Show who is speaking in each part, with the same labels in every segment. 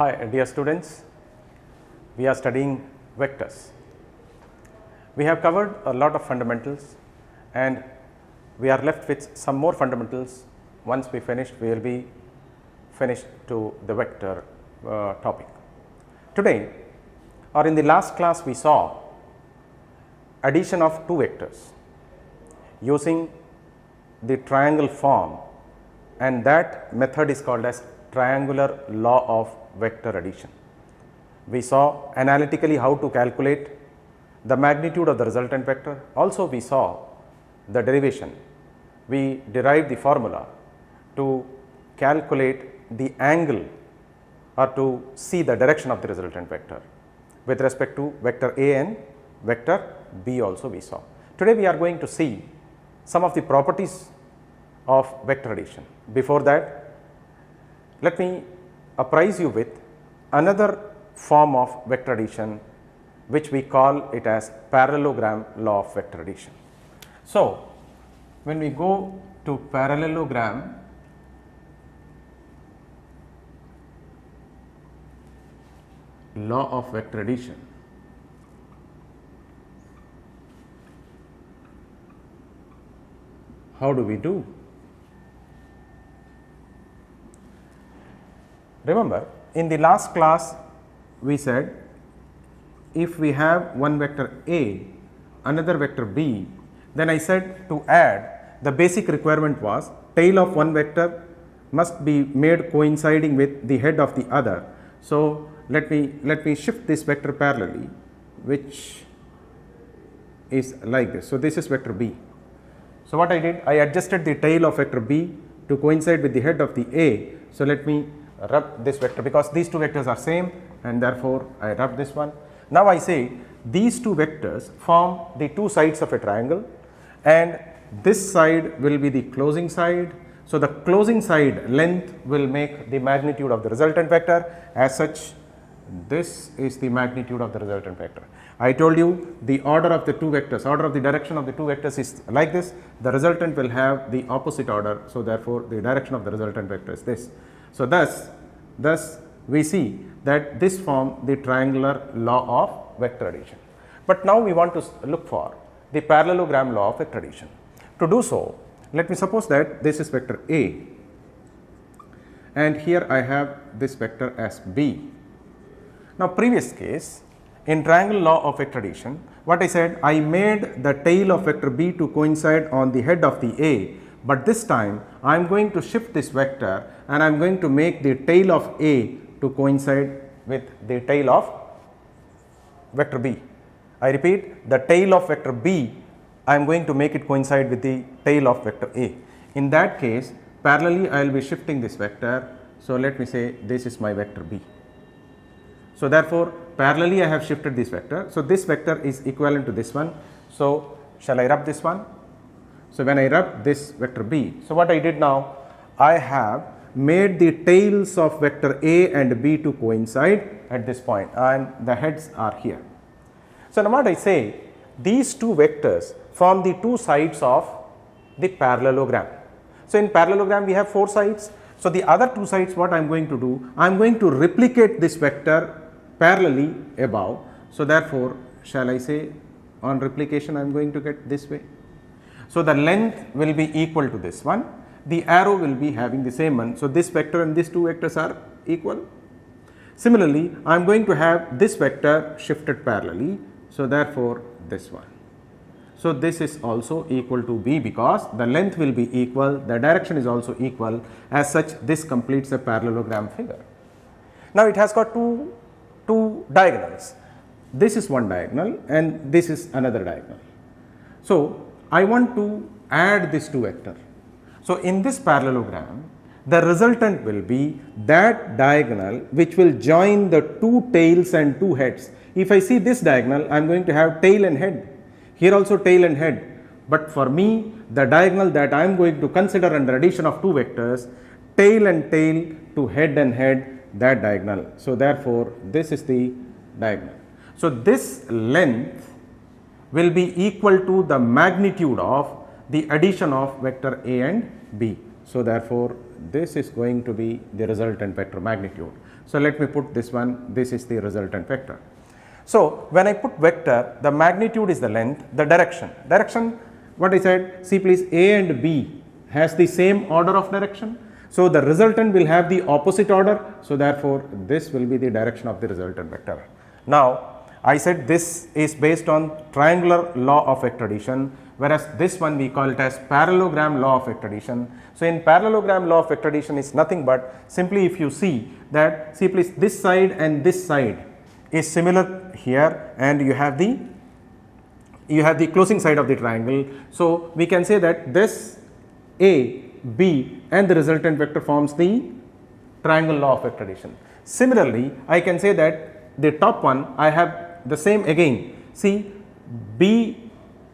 Speaker 1: Hi dear students, we are studying vectors. We have covered a lot of fundamentals and we are left with some more fundamentals. Once we finish, we will be finished to the vector topic. Today or in the last class we saw addition of two vectors using the triangle form, and that method is called as triangular law of vector addition. We saw analytically how to calculate the magnitude of the resultant vector. Also we saw the derivation. We derived the formula to calculate the angle or to see the direction of the resultant vector with respect to vector A and vector B also we saw. Today we are going to see some of the properties of vector addition. Before that, let me apprise you with another form of vector addition which we call it as parallelogram law of vector addition. So, when we go to parallelogram law of vector addition, how do we do? Remember, in the last class we said if we have one vector A, another vector B, then I said to add, the basic requirement was tail of one vector must be made coinciding with the head of the other. So, let me shift this vector parallelly, which is like this. So, this is vector B. So, what I did, I adjusted the tail of vector B to coincide with the head of the A. So, let me rub this vector because these two vectors are same, and therefore, I rub this one. Now, I say these two vectors form the two sides of a triangle, and this side will be the closing side. So, the closing side length will make the magnitude of the resultant vector. As such, this is the magnitude of the resultant vector. I told you the order of the two vectors, order of the direction of the two vectors is like this. The resultant will have the opposite order. So, therefore, the direction of the resultant vector is this. So, thus we see that this form the triangular law of vector addition. But now we want to look for the parallelogram law of vector addition. To do so, let me suppose that this is vector A and here I have this vector as B. Now, previous case in triangle law of vector addition, what I said, I made the tail of vector B to coincide on the head of the A, but this time I am going to shift this vector and I am going to make the tail of A to coincide with the tail of vector B. I repeat, the tail of vector B, I am going to make it coincide with the tail of vector A. In that case, parallelly I will be shifting this vector. So, let me say this is my vector B. So, therefore, parallelly I have shifted this vector. So, this vector is equivalent to this one. So, shall I rub this one? So, when I rub this vector B, so what I did now, I have made the tails of vector A and B to coincide at this point, and the heads are here. So, now what I say, these two vectors form the two sides of the parallelogram. So, in parallelogram we have four sides. So, the other two sides what I am going to do, I am going to replicate this vector parallelly above. So, therefore, shall I say on replication I am going to get this way. So, the length will be equal to this one, the arrow will be having the same one. So, this vector and these two vectors are equal. Similarly, I am going to have this vector shifted parallelly. So, therefore, this one. So, this is also equal to B because the length will be equal, the direction is also equal. As such, this completes a parallelogram figure. Now, it has got two diagonals. This is one diagonal and this is another diagonal. So, I want to add these two vectors. So, in this parallelogram, the resultant will be that diagonal which will join the two tails and two heads. If I see this diagonal, I am going to have tail and head. Here also tail and head. But for me, the diagonal that I am going to consider under addition of two vectors, tail and tail to head and head, that diagonal. So, therefore, this is the diagonal. So, this length will be equal to the magnitude of the addition of vector A and B. So, therefore, this is going to be the resultant vector magnitude. So let me put this one, this is the resultant vector. So when I put vector, the magnitude is the length, the direction. Direction, what I said, see please, A and B has the same order of direction. So the resultant will have the opposite order. So therefore this will be the direction of the resultant vector. Now I said this is based on triangular law of vector addition, whereas this one we call it as parallelogram law of vector addition. So in parallelogram law of vector addition is nothing but simply if you see that, see please, this side and this side is similar here, and you have the closing side of the triangle. So we can say that this A, B and the resultant vector forms the triangle law of vector addition. Similarly, I can say that the top one I have the same again. See, B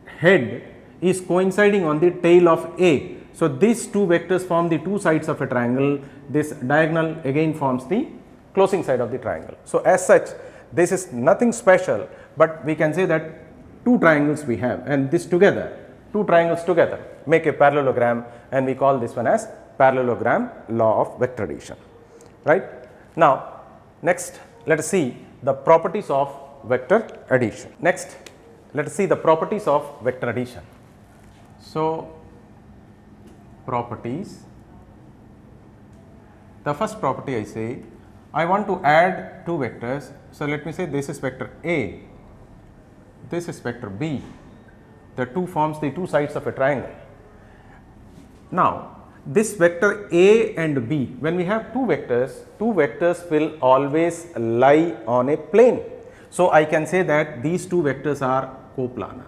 Speaker 1: head is coinciding on the tail of A. So these two vectors form the two sides of a triangle. This diagonal again forms the closing side of the triangle. So as such, this is nothing special, but we can say that two triangles we have, and this together, two triangles together make a parallelogram, and we call this one as parallelogram law of vector addition, right? Now next let us see the properties of vector addition. Next let us see the properties of vector addition. So properties, the first property I say, I want to add two vectors. So let me say this is vector A, this is vector B. The two forms the two sides of a triangle. Now this vector A and B, when we have two vectors will always lie on a plane. So I can say that these two vectors are coplanar.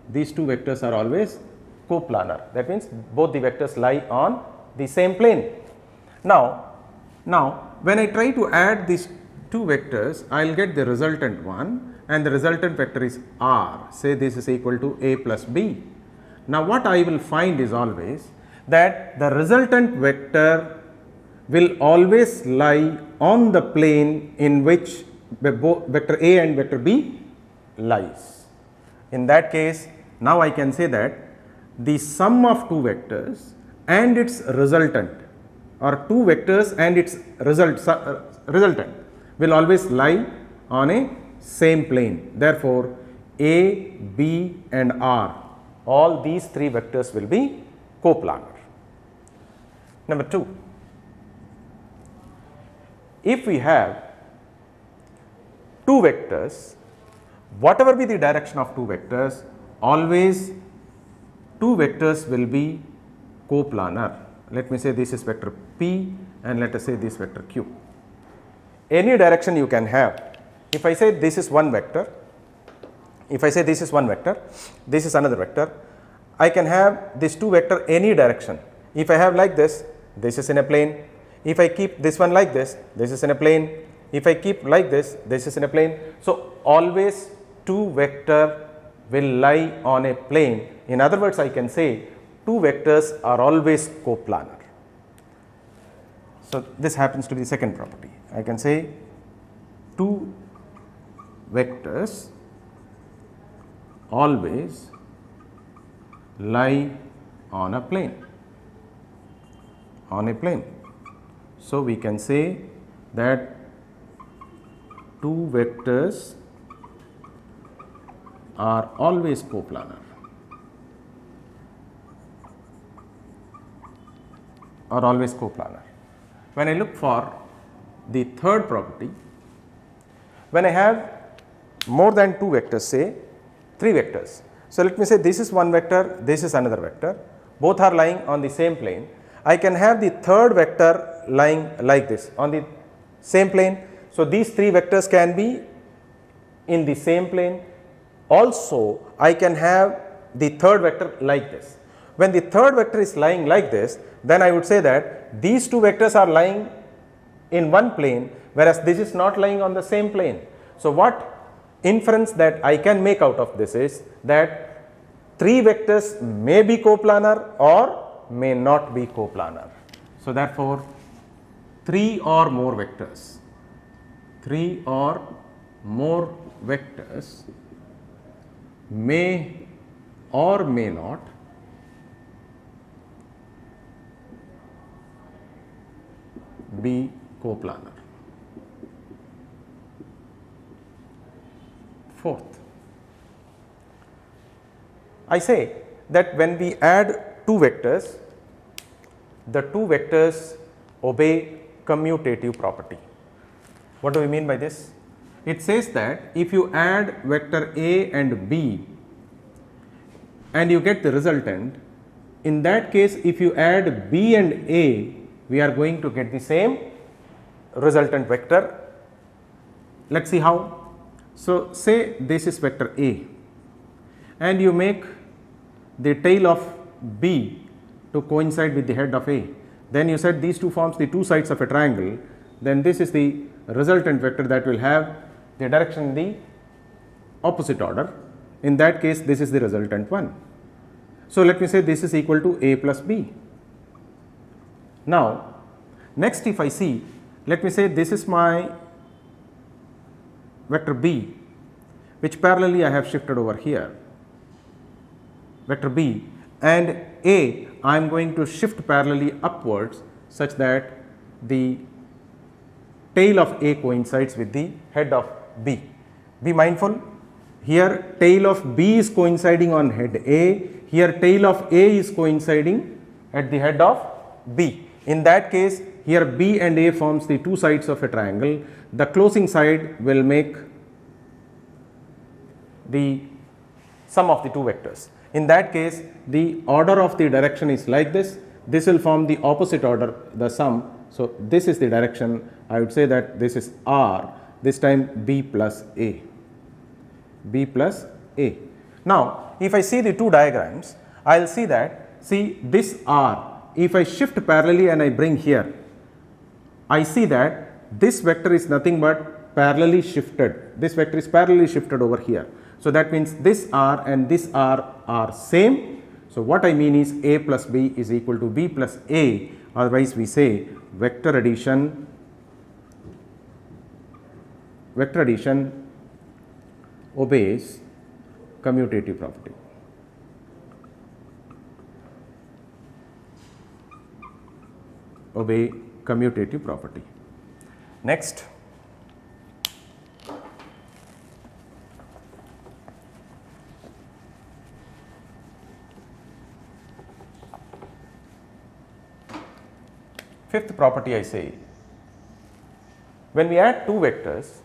Speaker 1: These two vectors are always coplanar. That means both the vectors lie on the same plane. Now when I try to add these two vectors, I will get the resultant one, and the resultant vector is R. Say this is equal to A plus B. Now what I will find is always that the resultant vector will always lie on the plane in which vector A and vector B lies. In that case, now I can say that the sum of two vectors and its resultant, or two vectors and its resultant will always lie on a same plane. Therefore A, B and R, all these three vectors will be coplanar. Number 2, if we have two vectors, whatever be the direction of two vectors, always two vectors will be coplanar. Let me say this is vector P and let us say this vector Q. Any direction you can have. If I say this is one vector, if I say this is one vector, this is another vector, I can have this two vector any direction. If I have like this, this is in a plane. If I keep this one like this, this is in a plane. If I keep like this, this is in a plane. So always two vector will lie on a plane. In other words, I can say two vectors are always coplanar. So this happens to be the second property. I can say two vectors always lie on a plane, So we can say that two vectors are always coplanar, When I look for the third property, when I have more than two vectors, say three vectors. So let me say this is one vector, this is another vector, both are lying on the same plane. I can have the third vector lying like this on the same plane. So these three vectors can be in the same plane. Also I can have the third vector like this. When the third vector is lying like this, then I would say that these two vectors are lying in one plane, whereas this is not lying on the same plane. So what inference that I can make out of this is that three vectors may be coplanar or may not be coplanar. So therefore three or more vectors may or may not be coplanar. Fourth, I say that when we add two vectors, the two vectors obey commutative property. What do we mean by this? It says that if you add vector A and B and you get the resultant, in that case if you add B and A, we are going to get the same resultant vector. Let us see how. So, say this is vector A and you make the tail of B to coincide with the head of A, then you said these two forms the two sides of a triangle, then this is the resultant vector that will have the direction in the opposite order. In that case, this is the resultant one. So, let me say this is equal to A plus B. Now, next if I see, let me say this is my vector B, which parallelly I have shifted over here, vector B, and A I am going to shift parallelly upwards such that the tail of A coincides with the head of B. Be mindful, here tail of B is coinciding on head A, here tail of A is coinciding at the head of B. In that case, here B and A forms the two sides of a triangle. The closing side will make the sum of the two vectors. In that case, the order of the direction is like this. This will form the opposite order, the sum. So, this is the direction. I would say that this is R, this time B plus A, B plus A. Now, if I see the two diagrams, I will see that, see this R, if I shift parallelly and I bring here, I see that this vector is nothing but parallelly shifted. This vector is parallelly shifted over here. So, that means this R and this R are same. So, what I mean is A plus B is equal to B plus A, otherwise we say vector addition obeys commutative property. Obey commutative property. Next, fifth property I say, when we add two vectors,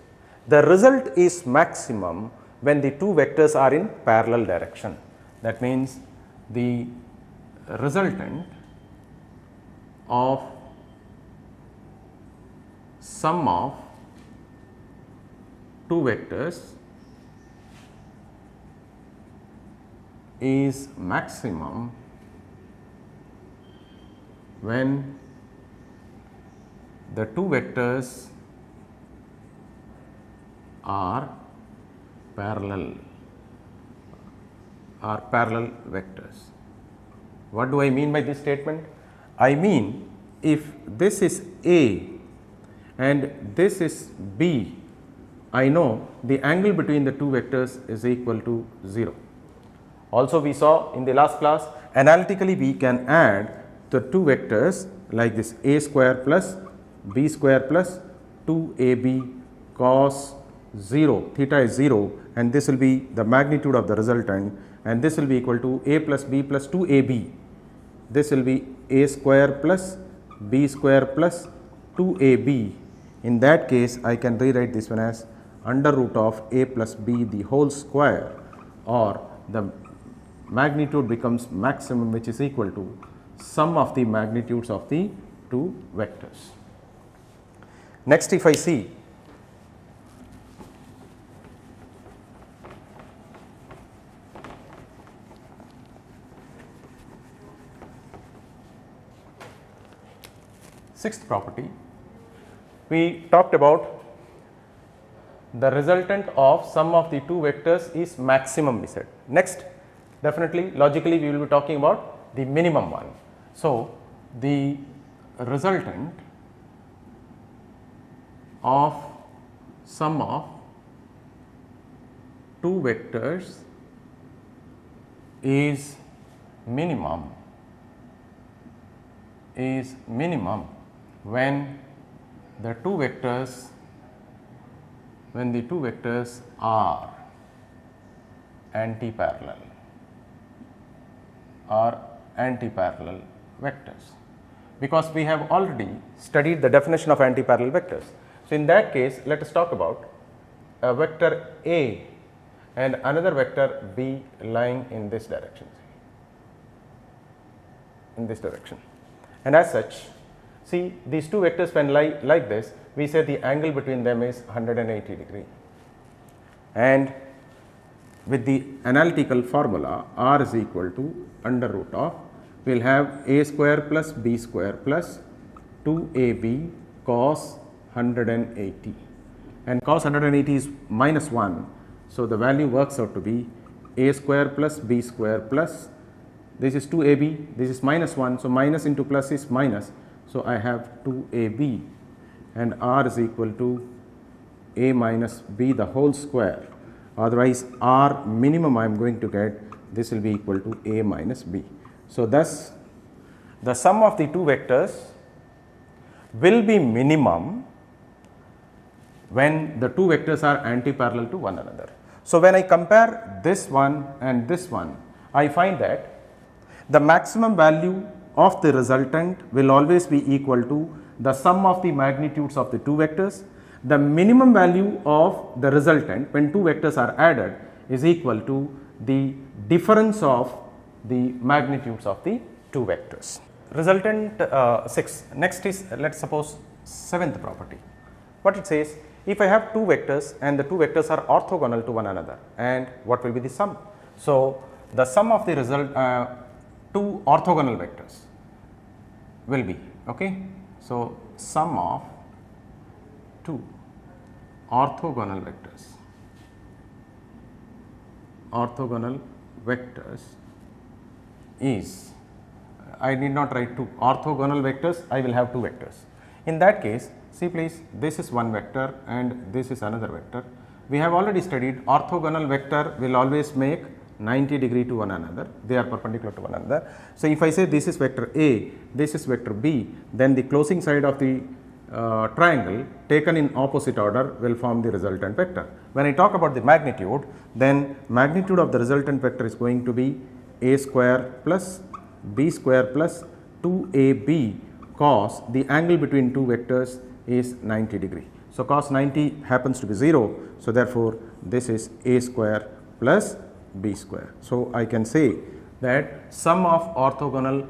Speaker 1: the result is maximum when the two vectors are in parallel direction. That means the resultant of sum of two vectors is maximum when the two vectors are parallel vectors. What do I mean by this statement? I mean, if this is A and this is B, I know the angle between the two vectors is equal to 0. Also, we saw in the last class, analytically we can add the two vectors like this A square plus B square plus 2AB cos 0, theta is 0, and this will be the magnitude of the resultant, and this will be equal to A plus B plus 2AB. This will be A square plus B square plus 2AB. In that case, I can rewrite this one as under root of A plus B the whole square, or the magnitude becomes maximum, which is equal to sum of the magnitudes of the two vectors. Next, if I see sixth property, we talked about the resultant of sum of the two vectors is maximum, we said. Next, definitely logically we will be talking about the minimum one. So, the resultant of sum of two vectors is minimum when the two vectors, when the two vectors are anti-parallel vectors, because we have already studied the definition of anti-parallel vectors. So, in that case, let us talk about a vector A and another vector B lying in this direction, and as such, see, these two vectors when lie like this, we say the angle between them is 180 degree, and with the analytical formula r is equal to under root of, we will have a square plus b square plus 2ab cos 180, and cos 180 is minus 1. So, the value works out to be a square plus b square plus, this is 2ab, this is minus 1. So, minus into plus is minus. So, I have 2ab, and r is equal to a minus b the whole square, otherwise r minimum I am going to get, this will be equal to a minus b. So, thus the sum of the two vectors will be minimum when the two vectors are anti-parallel to one another. So, when I compare this one and this one, I find that the maximum value of the resultant will always be equal to the sum of the magnitudes of the two vectors. The minimum value of the resultant when two vectors are added is equal to the difference of the magnitudes of the two vectors. Resultant 6. Next is, let us suppose, seventh property. What it says, if I have two vectors and the two vectors are orthogonal to one another, and what will be the sum? So, the sum of the two orthogonal vectors will be, okay. So, sum of two orthogonal vectors is, I need not write two orthogonal vectors, I will have two vectors. In that case, see please, this is one vector and this is another vector. We have already studied orthogonal vector will always make 90 degree to one another, they are perpendicular to one another. So, if I say this is vector A, this is vector B, then the closing side of the triangle taken in opposite order will form the resultant vector. When I talk about the magnitude, then magnitude of the resultant vector is going to be a square plus b square plus 2ab cos the angle between two vectors is 90 degree. So, cos 90 happens to be 0. So, therefore, this is a square plus b square. So, I can say that sum of orthogonal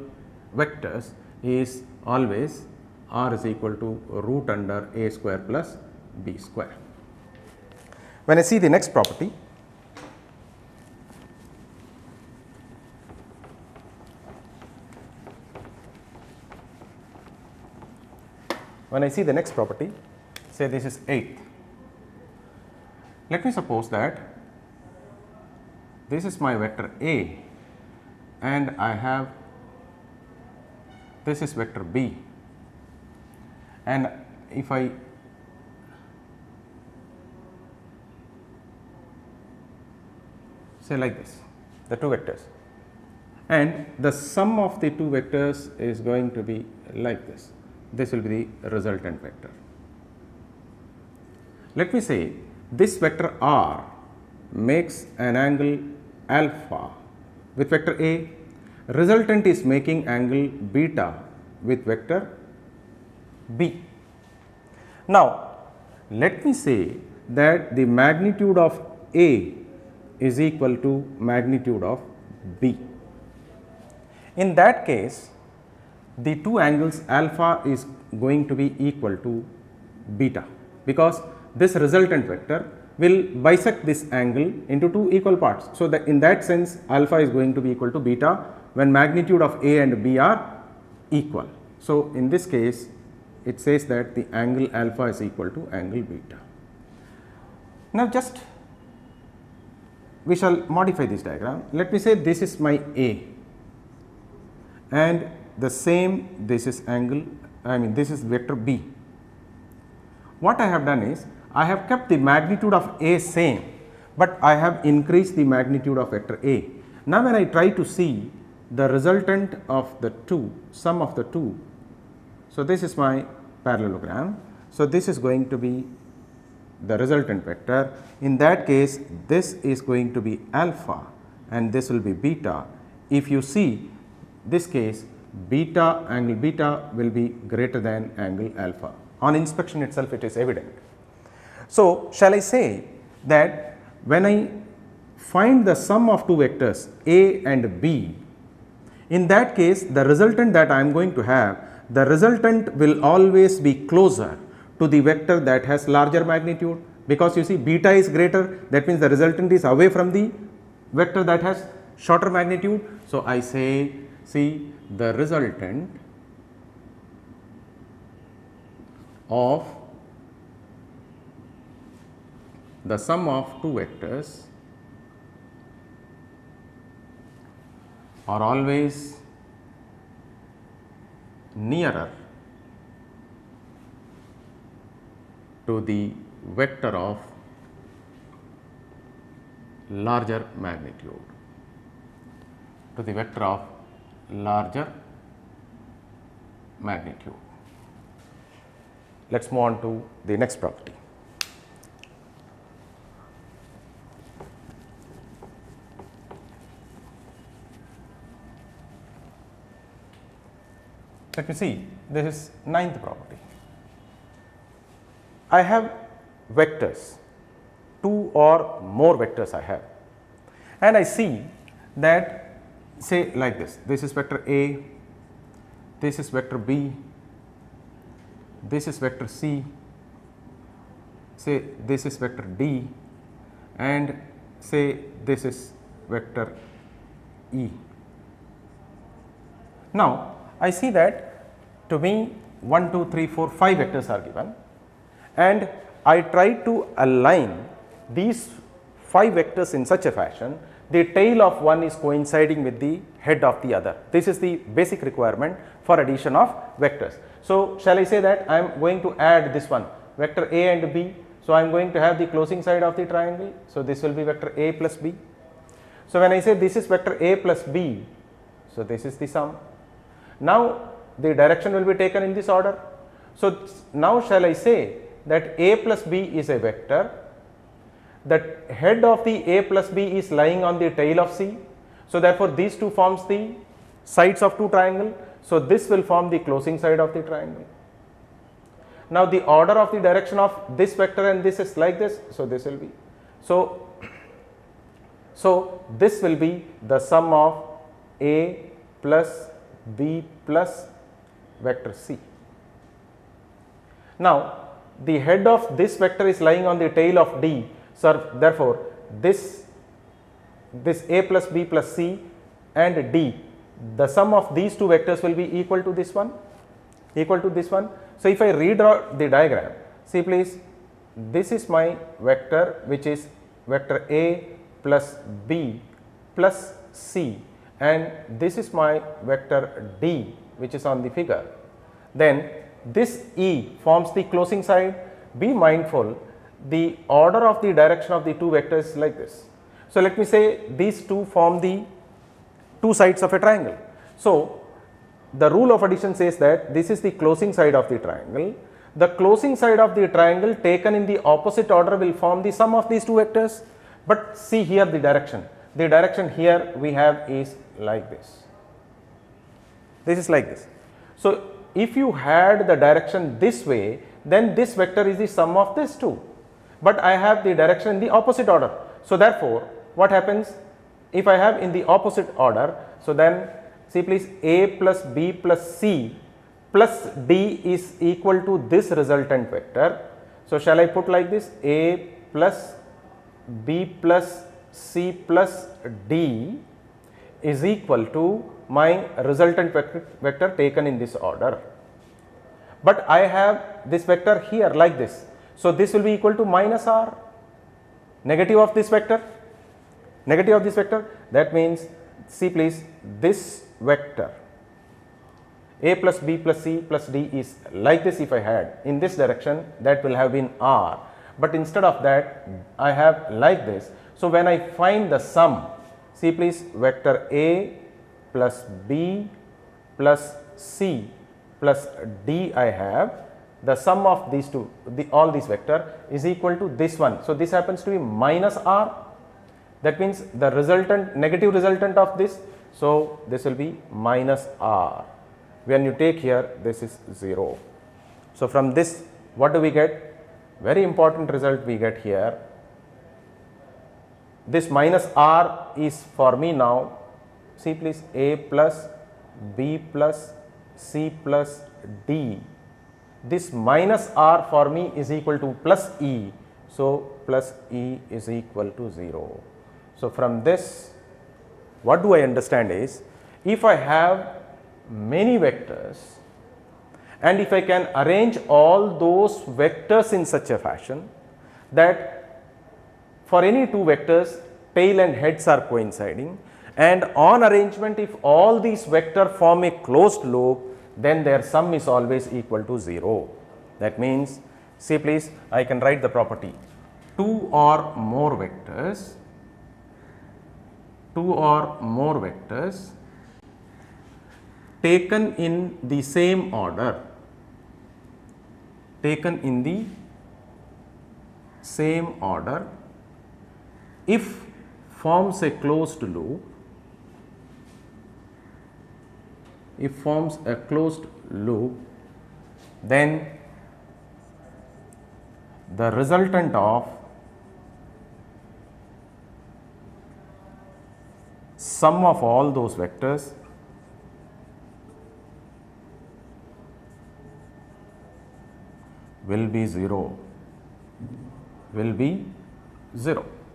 Speaker 1: vectors is always r is equal to root under a square plus b square. When I see the next property, say this is 8th. Let me suppose that this is my vector A and I have, this is vector B, and if I say like this, the two vectors, and the sum of the two vectors is going to be like this, this will be the resultant vector. Let me say this vector R makes an angle alpha with vector A, resultant is making angle beta with vector B. Now, let me say that the magnitude of A is equal to magnitude of B. In that case, the two angles alpha is going to be equal to beta, because this resultant vector will bisect this angle into two equal parts. So, that in that sense alpha is going to be equal to beta when magnitude of A and B are equal. So, in this case it says that the angle alpha is equal to angle beta. Now, just we shall modify this diagram. Let me say this is my A and the same this is angle, this is vector B. What I have done is I have kept the magnitude of A same, but I have increased the magnitude of vector A. Now, when I try to see the resultant of the two, sum of the two, so this is my parallelogram. So, this is going to be the resultant vector. In that case, this is going to be alpha and this will be beta. If you see this case, beta, angle beta will be greater than angle alpha. On inspection itself it is evident. So, shall I say that when I find the sum of two vectors A and B, in that case the resultant that I am going to have, the resultant will always be closer to the vector that has larger magnitude, because you see beta is greater, that means the resultant is away from the vector that has shorter magnitude. So, I say, see, the resultant of the sum of two vectors are always nearer to the vector of larger magnitude, to the vector of larger magnitude. Let us move on to the next property. Let me see, this is ninth property. I have vectors, two or more vectors I have, and I see that, say like this is vector A, this is vector B, this is vector C, say this is vector D, and say this is vector E. Now, I see that to me 1, 2, 3, 4, 5 vectors are given, and I try to align these 5 vectors in such a fashion, the tail of one is coinciding with the head of the other. This is the basic requirement for addition of vectors. So, shall I say that I am going to add this one, vector A and B. So, I am going to have the closing side of the triangle. So, this will be vector A plus B. So, when I say this is vector A plus B, so this is the sum. Now, the direction will be taken in this order. So, now shall I say that A plus B is a vector, that head of the A plus B is lying on the tail of C. So, therefore, these two forms the sides of two triangle. So, this will form the closing side of the triangle. Now, the order of the direction of this vector and this is like this. So, this will be. So, this will be the sum of A plus B plus vector C. Now, the head of this vector is lying on the tail of D. So, therefore, this A plus B plus C and D, the sum of these two vectors will be equal to this one, So, if I redraw the diagram, see please, this is my vector which is vector A plus B plus C, and this is my vector D which is on the figure. Then this E forms the closing side. Be mindful, the order of the direction of the two vectors is like this. So, let me say these two form the two sides of a triangle. So, the rule of addition says that this is the closing side of the triangle. The closing side of the triangle taken in the opposite order will form the sum of these two vectors. But see here the direction. The direction here we have is like this. This is like this. So, if you had the direction this way, then this vector is the sum of this two. But I have the direction in the opposite order. So, therefore, what happens if I have in the opposite order? So, then see please, A plus B plus C plus D is equal to this resultant vector. So, shall I put like this, A plus B plus C plus D is equal to my resultant vector taken in this order. But I have this vector here like this. So, this will be equal to minus R, negative of this vector, that means see please, this vector A plus B plus C plus D is like this. If I had in this direction, that will have been R, but instead of that I have like this. So, when I find the sum, see please, vector A plus B plus C plus D I have, the sum of these two, all these vector is equal to this one. So, this happens to be minus r, that means the resultant, negative resultant of this. So, this will be minus r. When you take here, this is 0. So, from this what do we get? Very important result we get here. This minus r is for me now, see please, a plus b plus c plus d. This minus r for me is equal to plus e. So, plus e is equal to 0. So, from this what do I understand is, if I have many vectors and if I can arrange all those vectors in such a fashion that for any two vectors tail and heads are coinciding, and on arrangement if all these vectors form a closed loop, then their sum is always equal to 0. That means, see please, I can write the property: two or more vectors taken in the same order, if forms a closed loop, then the resultant of sum of all those vectors will be 0.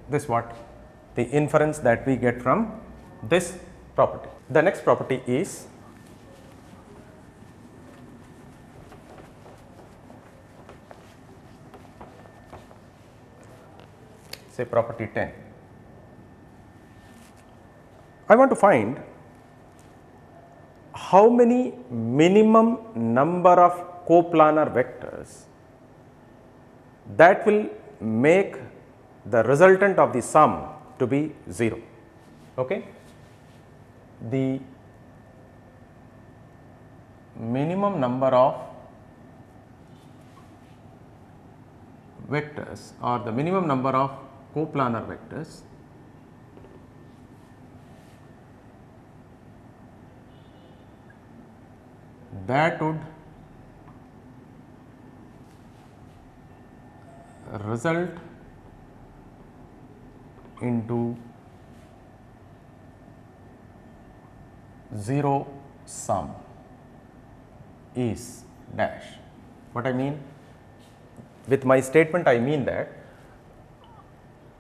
Speaker 1: This is what the inference that we get from this property. The next property is say property 10. I want to find how many minimum number of coplanar vectors that will make the resultant of the sum to be 0. Okay? The minimum number of vectors or the minimum number of coplanar vectors that would result into 0 sum is dash. What I mean? With my statement I mean that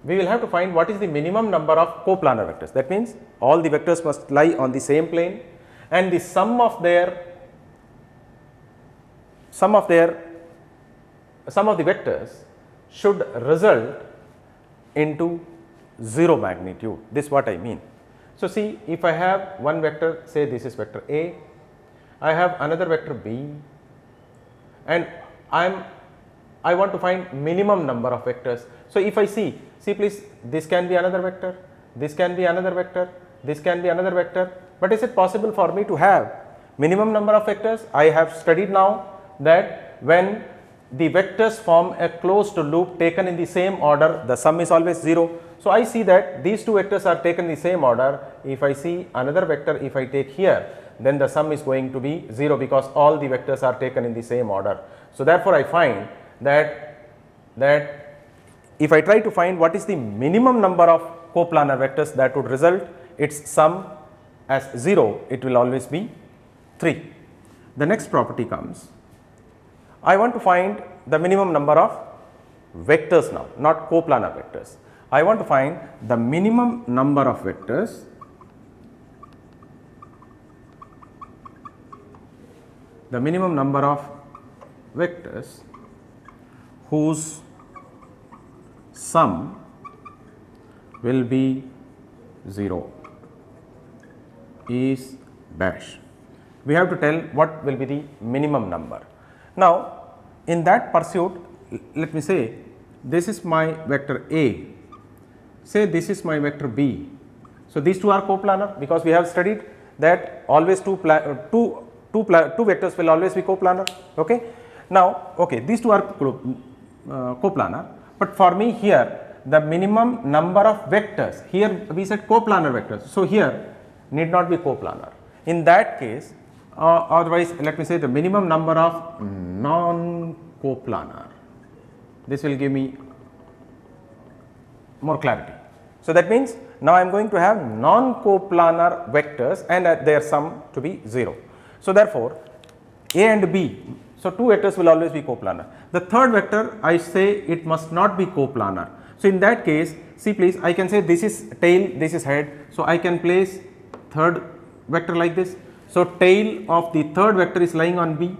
Speaker 1: we will have to find what is the minimum number of coplanar vectors. That means all the vectors must lie on the same plane, and the sum of the vectors should result into 0 magnitude. This is what I mean. So, see, if I have one vector, say this is vector A, I have another vector B, and I want to find minimum number of vectors. So, if I see please, this can be another vector, this can be another vector, this can be another vector, but is it possible for me to have minimum number of vectors? I have studied now that when the vectors form a closed loop taken in the same order, the sum is always 0. So, I see that these two vectors are taken in the same order. If I see another vector, if I take here, then the sum is going to be 0 because all the vectors are taken in the same order. So, therefore, I find that if I try to find what is the minimum number of coplanar vectors that would result its sum as 0, it will always be 3. The next property comes, I want to find the minimum number of vectors now, not coplanar vectors. I want to find the minimum number of vectors whose sum will be 0 is dash. We have to tell what will be the minimum number. Now, in that pursuit, let me say this is my vector A, say this is my vector B. So, these two are coplanar because we have studied that always two vectors will always be coplanar. Okay? Now, okay, these two are coplanar, but for me here the minimum number of vectors, here we said coplanar vectors, so here need not be coplanar. In that case, otherwise let me say the minimum number of non-coplanar, this will give me more clarity. So, that means now I am going to have non-coplanar vectors and their sum to be 0. So, therefore, A and B, so two vectors will always be coplanar. The third vector I say it must not be coplanar. So, in that case, see please, I can say this is tail, this is head. So, I can place third vector like this. So, tail of the third vector is lying on B.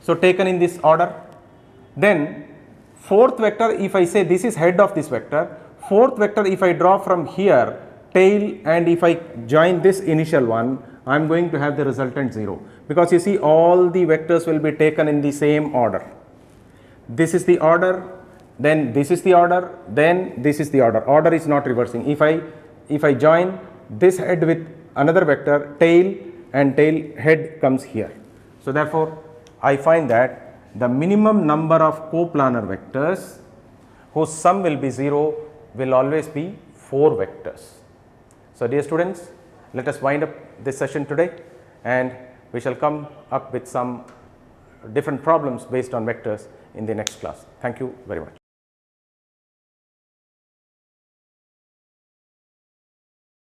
Speaker 1: So, taken in this order. Then fourth vector, if I say this is head of this vector, fourth vector if I draw from here tail, and if I join this initial one, I am going to have the resultant 0, because you see all the vectors will be taken in the same order. This is the order, then this is the order, then this is the order. Order is not reversing. If I join this head with another vector tail, and tail head comes here. So, therefore, I find that the minimum number of coplanar vectors whose sum will be 0 will always be 4 vectors. So, dear students, let us wind up this session today, and we shall come up with some different problems based on vectors in the next class. Thank you very much.